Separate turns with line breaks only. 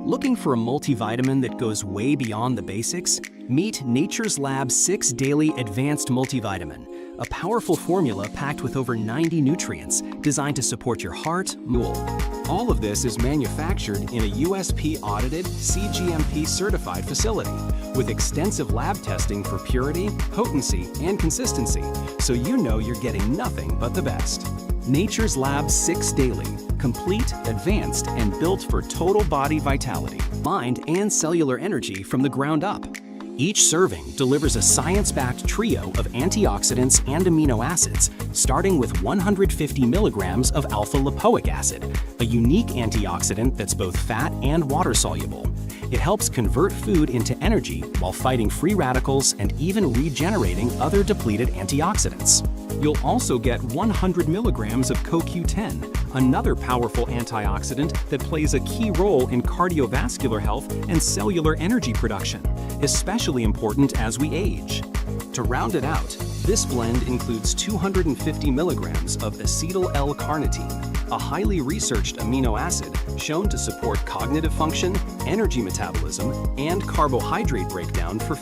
Looking for a multivitamin that goes way beyond the basics? Meet Nature's Lab 6 Daily Advanced Multivitamin, a powerful formula packed with over 90 nutrients designed to support your heart, mood. All of this is manufactured in a USP-audited, CGMP-certified facility with extensive lab testing for purity, potency, and consistency, so you know you're getting nothing but the best. Nature's Lab 6 Daily, complete, advanced, and built for total body vitality, mind, and cellular energy from the ground up. Each serving delivers a science-backed trio of antioxidants and amino acids, starting with 150 milligrams of Alpha Lipoic Acid, a unique antioxidant that's both fat and water-soluble. It helps convert food into energy while fighting free radicals and even regenerating other depleted antioxidants. You'll also get 100 milligrams of CoQ10, another powerful antioxidant that plays a key role in cardiovascular health and cellular energy production, especially important as we age. To round it out, this blend includes 250 milligrams of ACETYL L-CARNITINE, a highly researched amino acid shown to support cognitive function, energy metabolism, and carbohydrate breakdown for